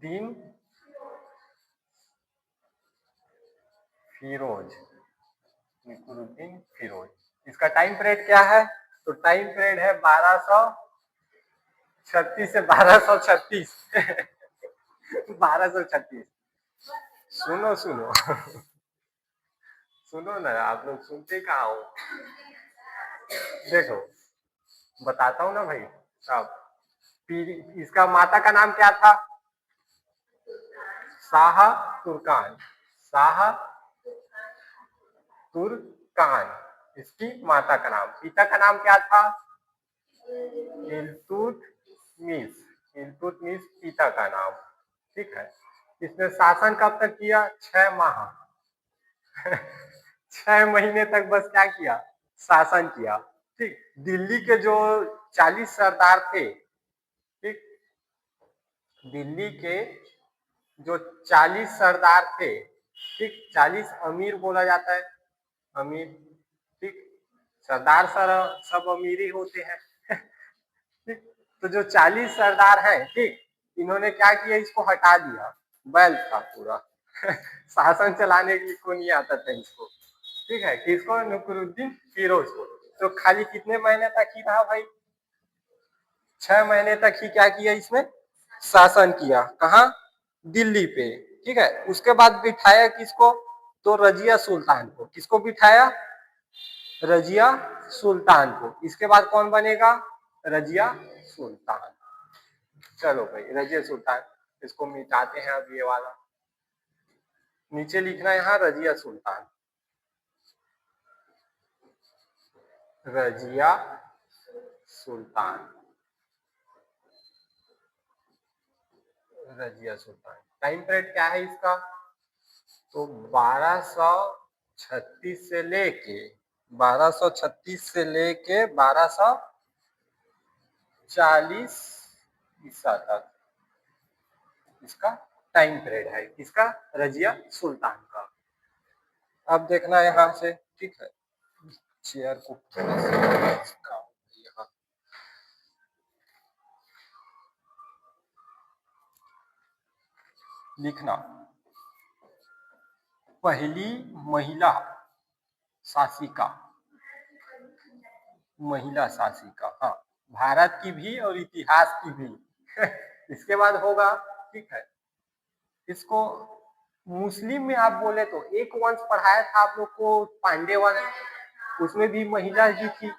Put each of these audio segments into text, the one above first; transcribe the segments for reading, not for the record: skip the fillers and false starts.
दिन फिरोज, नसीरुद्दीन फिरोज। इसका time period क्या है? तो टाइम पीरियड है 1236 से 1236 1236। सुनो सुनो सुनो ना, आप लोग सुनते कहाँ हो? देखो बताता हूँ ना भाई साहब। इसका माता का नाम क्या था? शाह तुर्कान, शाह तुर्कान इसकी माता का नाम। पिता का नाम क्या था? इल्तुतमिश, इल्तुतमिश पिता का नाम। ठीक है। इसने शासन कब तक किया? 6 माह 6 महीने तक बस क्या किया? शासन किया। ठीक। दिल्ली के जो 40 सरदार थे, ठीक, दिल्ली के जो 40 सरदार थे, ठीक, 40 अमीर बोला जाता है, अमीर, ठीक, सरदार सब अमीर ही होते हैं ठीक। तो जो 40 सरदार हैं, ठीक, इन्होंने क्या किया? इसको हटा दिया। बैल था पूरा शासन चलाने को नहीं आता था इसको। ठीक है। किसको? नसीरुद्दीन फिरोज को। तो खाली कितने महीने तक ही रहा भाई? 6 महीने तक ही क्या किया इसने? शासन किया। कहा? दिल्ली पे। ठीक है। उसके बाद बिठाया किसको? तो रजिया सुल्तान को। किसको बिठाया? रजिया सुल्तान को। इसके बाद कौन बनेगा? रजिया सुल्तान। चलो भाई, रजिया सुल्तान, इसको मिटाते हैं अब ये वाला। नीचे लिखना यहाँ रजिया सुल्तान, रजिया सुल्तान, रजिया सुल्तान। टाइम पीरियड क्या है इसका? तो 1236 से लेके 1236 से लेके 1240 ईसा तक इसका टाइम पीरियड है। किसका? रजिया सुल्तान का। अब देखना यहाँ से। ठीक है। चेयर को यहाँ लिखना, पहली महिला शासिका, महिला शासिका, हाँ, भारत की भी और इतिहास की भी इसके बाद होगा। ठीक है। इसको मुस्लिम में आप बोले तो एक वंश पढ़ाया था आप लोग को, पांड्य वंश। उसमें भी महिला ही थी,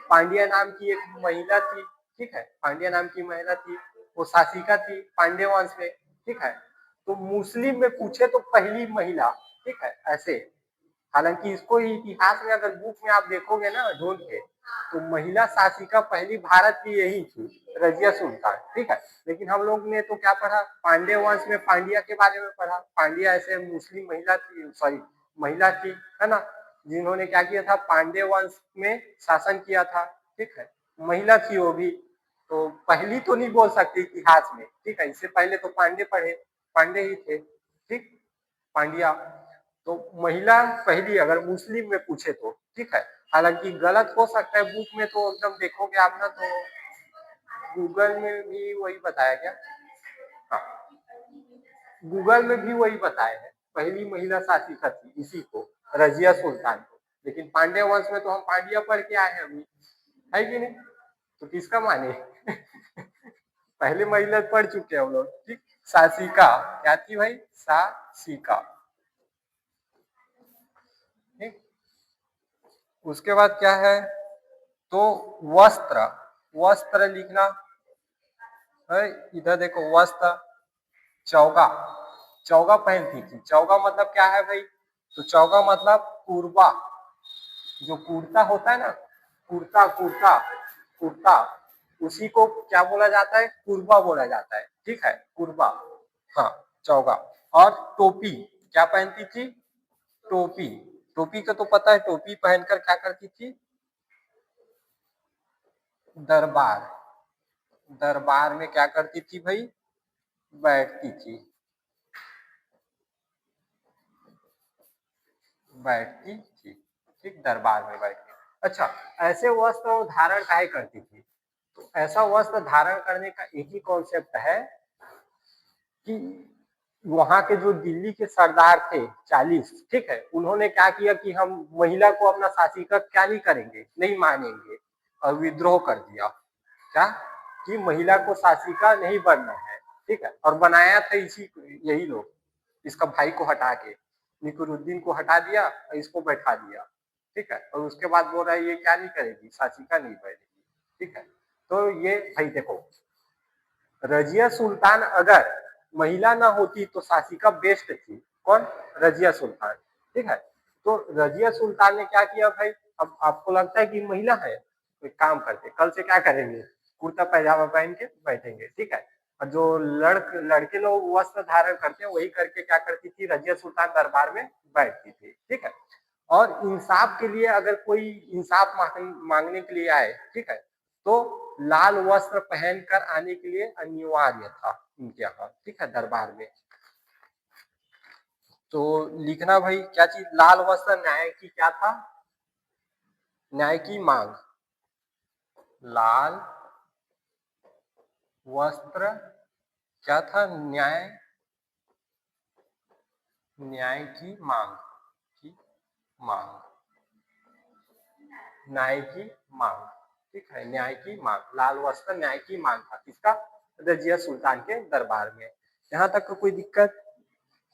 पांड्या नाम की एक महिला थी। ठीक है। पांड्या नाम की महिला थी, वो शासिका थी पांड्य वंश में। ठीक है। तो मुस्लिम में पूछे तो पहली महिला। ठीक है। ऐसे, हालांकि इसको इतिहास में अगर बुक में आप देखोगे ना ढूंढ के, तो महिला शासिका पहली भारत की यही थी, रजिया सुल्तान। ठीक है। लेकिन हम लोग ने तो क्या पढ़ा? पांड्य वंश में पांड्या के बारे में पढ़ा। पांड्या ऐसे मुस्लिम महिला थी, सॉरी महिला थी, है ना, जिन्होंने क्या किया था? पांड्य वंश में शासन किया था। ठीक है। महिला थी वो भी, तो पहली तो नहीं बोल सकती इतिहास में। ठीक है। इससे पहले तो पांडे पढ़े, पांडे ही थे। ठीक, पांड्या। तो महिला पहली अगर मुस्लिम में पूछे तो। ठीक है। हालांकि गलत हो सकता है बुक में, तो एकदम देखोगे आप ना तो गूगल में भी वही बताया क्या? हाँ, गूगल में भी वही बताया है, पहली महिला शासिका थी इसी को, रजिया सुल्तान को। लेकिन पांड्य वंश में तो हम पांड्या पढ़ के आए हैं अभी, है कि नहीं? तो किसका माने पहले महिला पढ़ चुके हैं हम लोग। ठीक। शासिका क्या थी भाई? शासिका। ठीक। उसके बाद क्या है? तो वस्त्र, वस्त्र लिखना है। इधर देखो, वस्त्र, चौगा, चौगा पहनती थी। चौगा मतलब क्या है भाई? तो चौगा मतलब कुर्बा, जो कुर्ता होता है ना, कुर्ता कुर्ता कुर्ता, उसी को क्या बोला जाता है? कुर्बा बोला जाता है। ठीक है। कुर्बा, हाँ, चौगा। और टोपी, क्या पहनती थी? टोपी। टोपी का तो पता है, टोपी पहनकर क्या करती थी? दरबार, दरबार में क्या करती थी भाई? बैठती थी, बैठती थी। ठीक, दरबार में बैठ के। अच्छा, ऐसे वस्त्र वो धारण काहे करती थी? तो ऐसा वस्त्र धारण करने का एक ही कॉन्सेप्ट है कि वहां के जो दिल्ली के सरदार थे 40, ठीक है, उन्होंने क्या किया कि हम महिला को अपना शासिका क्या नहीं करेंगे, नहीं मानेंगे, और विद्रोह कर दिया। क्या कि महिला को शासिका नहीं बनना है, ठीक है, और बनाया था इसी यही लोग, इसका भाई को हटा के निकुरुद्दीन को हटा दिया और इसको बैठा दिया, ठीक है, और उसके बाद बोल रहा है ये क्या नहीं करेगी, शासिका नहीं बनेगी, ठीक है। तो ये भाई देखो, रजिया सुल्तान अगर महिला ना होती तो शासिका बेस्ट थी, कौन, रजिया सुल्तान, ठीक है। तो रजिया सुल्तान ने क्या किया भाई, अब आपको लगता है कि महिला है तो एक काम करते, कल से क्या करेंगे, कुर्ता पैजामा पहन के बैठेंगे, ठीक है, और जो लड़के लोग वस्त्र धारण करते हैं वही करके क्या करती थी, रजिया सुल्तान दरबार में बैठती थी, ठीक है। और इंसाफ के लिए अगर कोई इंसाफ मांगने के लिए आए, ठीक है, तो लाल वस्त्र पहनकर आने के लिए अनिवार्य था इनके यहाँ, ठीक है, दरबार में। तो लिखना भाई क्या चीज, लाल वस्त्र न्याय की क्या था, न्याय की मांग, लाल वस्त्र क्या था, न्याय, न्याय की मांग, की मांग, न्याय की मांग, ठीक है, न्याय की मांग, लाल वस्त्र न्याय की मांग था किसका, रजिया सुल्तान के दरबार में। यहाँ तक का कोई दिक्कत,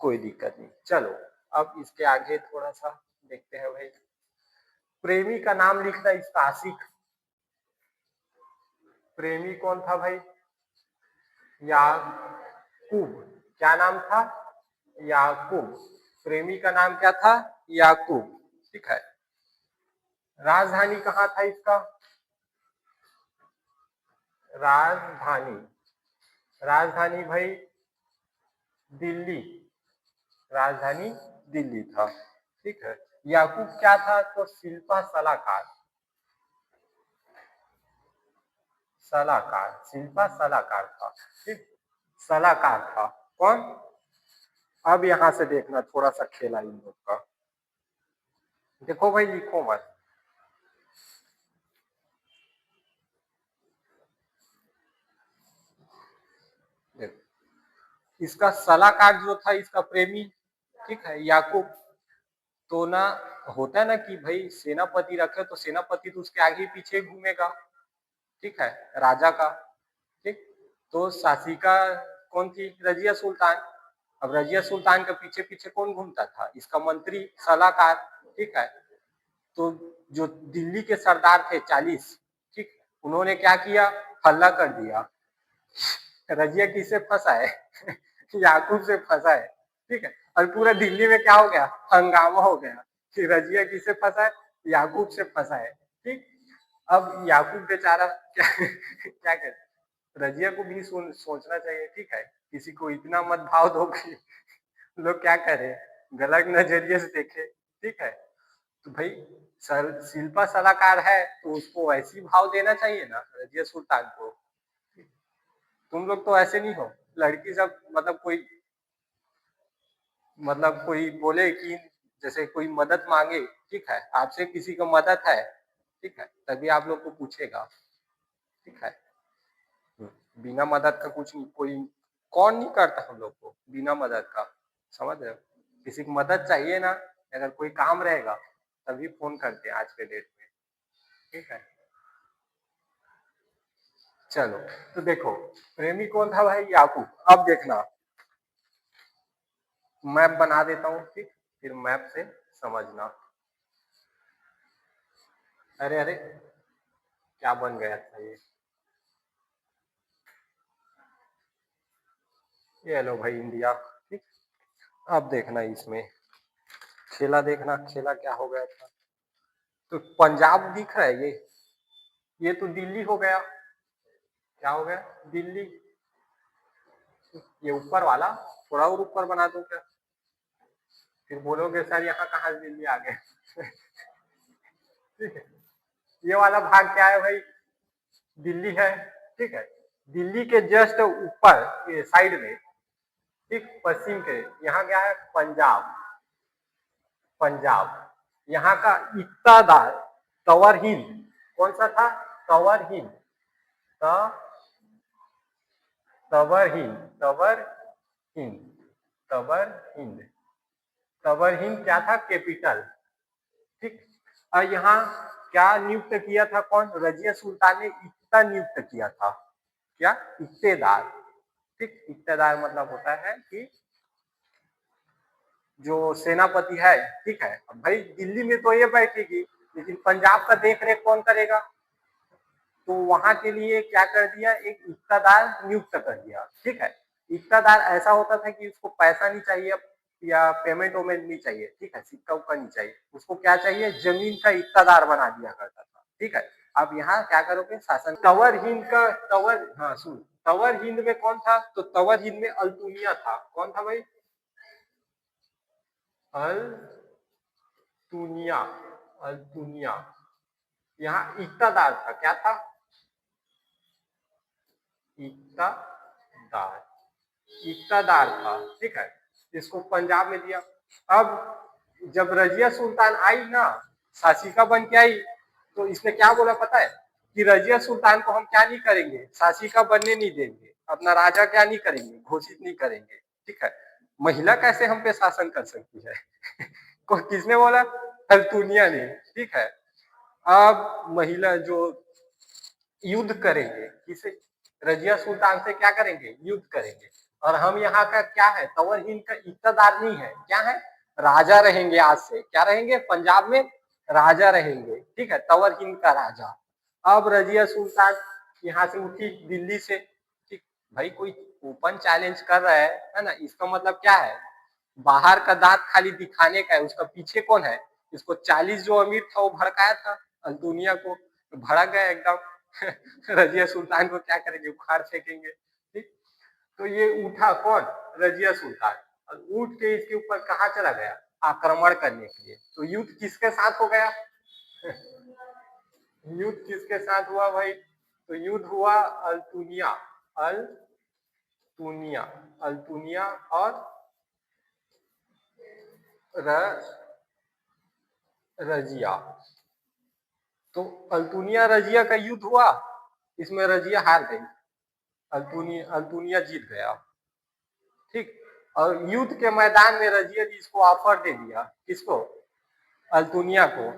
कोई दिक्कत नहीं। चलो अब इसके आगे थोड़ा सा देखते हैं भाई, प्रेमी का नाम लिखना इसका आशिक, प्रेमी कौन था भाई, याकूब, क्या नाम था, याकूब, प्रेमी का नाम क्या था, याकूब, ठीक है। राजधानी कहाँ था इसका, राजधानी, राजधानी भाई दिल्ली, राजधानी दिल्ली था, ठीक है। याकूब क्या था, तो शिल्पा सलाहकार, सलाहकार, शिल्पा सलाहकार था, ठीक, सलाहकार था कौन। अब यहां से देखना थोड़ा सा खेला इन लोग का, देखो भाई लिखो मत, देखो इसका सलाहकार जो था इसका प्रेमी, ठीक है, याकूब, तो ना होता है ना कि भाई सेनापति रखे तो सेनापति तो उसके आगे पीछे घूमेगा, ठीक है, राजा का, ठीक। तो शासिका कौन थी, रजिया सुल्तान। अब रजिया सुल्तान के पीछे पीछे कौन घूमता था, इसका मंत्री सलाहकार, ठीक है। तो जो दिल्ली के सरदार थे 40, ठीक, उन्होंने क्या किया, हल्ला कर दिया, रजिया किसे फंसा है याकूब से फंसा है, ठीक है, और पूरा दिल्ली में क्या हो गया, हंगामा हो गया कि रजिया किसे फंसा है, याकूब से फंसा है, ठीक। अब याकूब बेचारा क्या क्या करे, रजिया को भी सोचना चाहिए, ठीक है, किसी को इतना मत भाव दो कि लोग क्या करे, गलत नजरिए से देखे, ठीक है। तो भाई शिल्पा सलाहकार है तो उसको ऐसी भाव देना चाहिए ना रजिया सुल्तान को, तुम लोग तो ऐसे नहीं हो, लड़की सब मतलब कोई बोले कि जैसे कोई मदद मांगे, ठीक है, आपसे किसी को मदद है, ठीक है, तभी आप लोग को पूछेगा, ठीक है। बिना मदद का कुछ नहीं, कोई कौन नहीं करता हम लोग को बिना मदद का, समझ रहे हो, किसी को मदद चाहिए ना, अगर कोई काम रहेगा तभी फोन करते हैं आज के डेट में, ठीक है। चलो तो देखो, प्रेमी कौन था भाई, याकूब। अब देखना मैप बना देता हूँ, ठीक, फिर मैप से समझना। अरे अरे क्या बन गया था ये लो भाई इंडिया, ठीक। अब देखना इसमें खेला, देखना खेला क्या हो गया था, तो पंजाब दिख रहा है ये तो दिल्ली हो गया, क्या हो गया, दिल्ली, ये ऊपर वाला थोड़ा और ऊपर बना दो क्या, फिर बोलोगे सर यहाँ कहाँ दिल्ली आ गए ठीक है, ये वाला भाग क्या है भाई, दिल्ली है, ठीक है। दिल्ली के जस्ट ऊपर साइड में, ठीक, पश्चिम के, यहाँ क्या है, पंजाब, पंजाब, यहाँ का इक्तादार तवर हिल, कौन सा था, तवर हिल, तवर हिल, तवर हिंद, तबर हिंद, तबर हिंद क्या था? कैपिटल। ठीक। और यहाँ क्या नियुक्त किया था? कौन? रजिया सुल्तान ने इक्ता नियुक्त किया था। क्या? इक्तेदार। ठीक, इक्तेदार मतलब होता है कि जो सेनापति है। ठीक है, अब भाई दिल्ली में तो ये बैठेगी, लेकिन पंजाब का देख रेख कौन करेगा? तो वहां के लिए क्या कर दिया? एक इक्तादार नियुक्त कर दिया। ठीक है, इक्तादार ऐसा होता था कि उसको पैसा नहीं चाहिए या पेमेंट वेमेंट नहीं चाहिए। ठीक है, सिक्का उक्का नहीं चाहिए, उसको क्या चाहिए? जमीन का इक्तादार बना दिया करता था। ठीक है, अब यहाँ क्या करोगे? शासन। तवर हिंद का तवर, हाँ सुन, तवर हिंद में कौन था? तो तवर हिंद में अल्तुनिया था। कौन था भाई? अल्तुनिया। अल्तुनिया। यहाँ इक्तादार था। क्या था? इक्तादार। इक्तादार था। ठीक है, इसको पंजाब में दिया। अब जब रजिया सुल्तान आई ना, शासिका बन के आई, तो इसने क्या बोला पता है? कि रजिया सुल्तान को हम क्या नहीं करेंगे? शासिका बनने नहीं देंगे, अपना राजा क्या नहीं करेंगे? घोषित नहीं करेंगे। ठीक है, महिला कैसे हम पे शासन कर सकती है? को किसने बोला? अल्तुनिया ने। ठीक है, अब महिला जो युद्ध करेंगे, किसे? रजिया सुल्तान से क्या करेंगे? युद्ध करेंगे। और हम यहाँ का क्या है? तवर हिंद का इक्तादार नहीं है, क्या है? राजा रहेंगे। आज से क्या रहेंगे? पंजाब में राजा रहेंगे। ठीक है, तवर हिंद का राजा। अब रजिया सुल्तान यहाँ से उठी दिल्ली से। ठीक, भाई कोई ओपन चैलेंज कर रहा है ना, इसका मतलब क्या है? बाहर का दांत खाली दिखाने का है, उसका पीछे कौन है? इसको 40 जो अमीर था वो भड़काया था दुनिया को, भड़क गया एकदम। रजिया सुल्तान को क्या करेंगे? उखाड़ फेंकेंगे। ठीक, तो ये उठा कौन? रजिया सुल्तान। और उठ के इसके ऊपर कहाँ चला गया? आक्रमण करने के लिए। तो युद्ध किसके साथ हो गया? युद्ध किसके साथ हुआ भाई? तो युद्ध हुआ अल्तुनिया। अल्तुनिया। अल्तुनिया और रजिया। तो अल्तुनिया रजिया का युद्ध हुआ, इसमें रजिया हार गई, अल्तुनिया जीत गया। ठीक, और युद्ध के मैदान में रजिया जी इसको ऑफर दे दिया। किसको? अल्तुनिया को।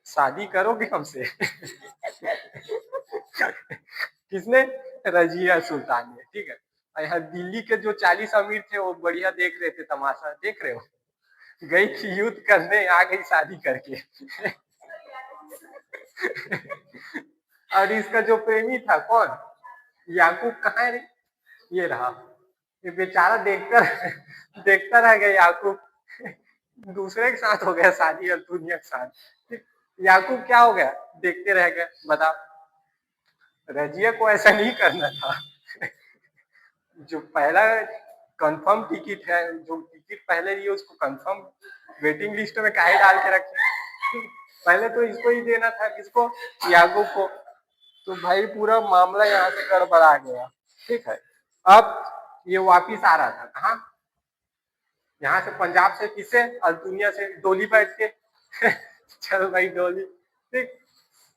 शादी करोगे हमसे? किसने? रजिया सुल्तान ने। ठीक है, यहाँ दिल्ली के जो 40 अमीर थे वो बढ़िया देख रहे थे, तमाशा देख रहे हो। गई थी युद्ध करने, आ गई शादी करके। और इसका जो प्रेमी था कौन? याकूब कहाँ है रे? ये रहा। ये बेचारा देखता देखता रह गया याकूब। दूसरे के साथ हो गया शादी अल्तुनिया के साथ। याकूब क्या हो गया? देखते रह गए। बताओ, रजिया को ऐसा नहीं करना था। जो पहला कंफर्म टिकट है, जो टिकट पहले लिए उसको कंफर्म वेटिंग लिस्ट में काहे डाल के रखे? पहले तो इसको ही देना था। किसको? याकूब को। तो भाई पूरा मामला यहाँ से गड़बड़ा गया। ठीक है, अब ये वापिस आ रहा था कहाँ? यहाँ से पंजाब से। किससे? अल्तुनिया से डोली बैठ के। चल भाई डोली। ठीक,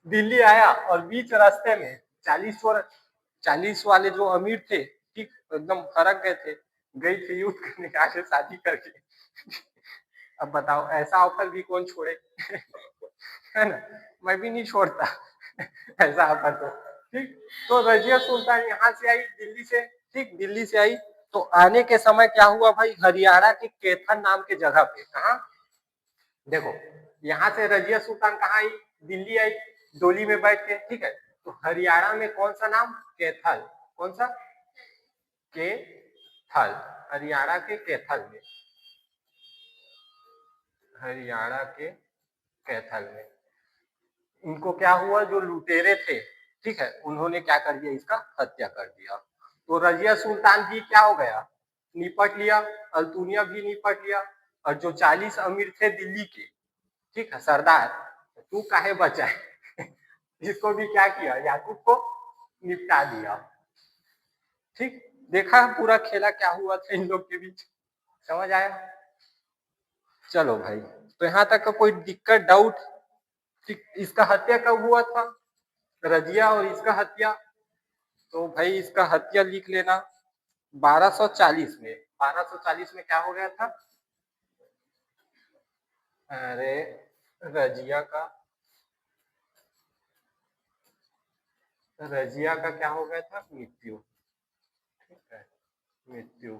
दिल्ली आया और बीच रास्ते में 40 वाले जो अमीर थे, ठीक एकदम फरक गए थे, गई थी युद्ध करने के, आगे शादी करके। अब बताओ, ऐसा ऑफर भी कौन छोड़े? है ना, मैं भी नहीं छोड़ता ऐसा ऑफर तो। ठीक, तो रजिया सुल्तान यहाँ से आई दिल्ली से। ठीक, दिल्ली से आई तो आने के समय क्या हुआ भाई? हरियाणा के कैथल नाम के जगह पे। कहा? देखो, यहाँ से रजिया सुल्तान कहाँ आई? दिल्ली आई डोली में बैठ के। ठीक है, तो हरियाणा में कौन सा नाम? कैथल। कौन सा? कैथल। हरियाणा के कैथल में। हरियाणा के कैथल में इनको क्या हुआ? जो लुटेरे थे, ठीक है, उन्होंने क्या कर दिया? इसका हत्या कर दिया। तो रजिया सुल्तान भी क्या हो गया? निपट लिया। अल्तुनिया भी निपट लिया। और जो 40 अमीर थे दिल्ली के, ठीक है, सरदार, तू काहे बचा है? इसको भी क्या किया? याकूब को निपटा दिया। ठीक, देखा पूरा खेला क्या हुआ था इन लोग के बीच? समझ आया? चलो भाई, तो यहाँ तक का कोई दिक्कत, डाउट? ठीक, इसका हत्या कब हुआ था? रजिया और इसका हत्या? तो भाई इसका हत्या लिख लेना। 1240 में 1240 में क्या हो गया था? अरे रजिया का क्या हो गया था? मृत्यु। ठीक है, मृत्यु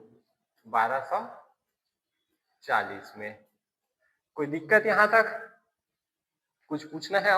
1240 में। कोई दिक्कत यहाँ तक? कुछ पूछना है और?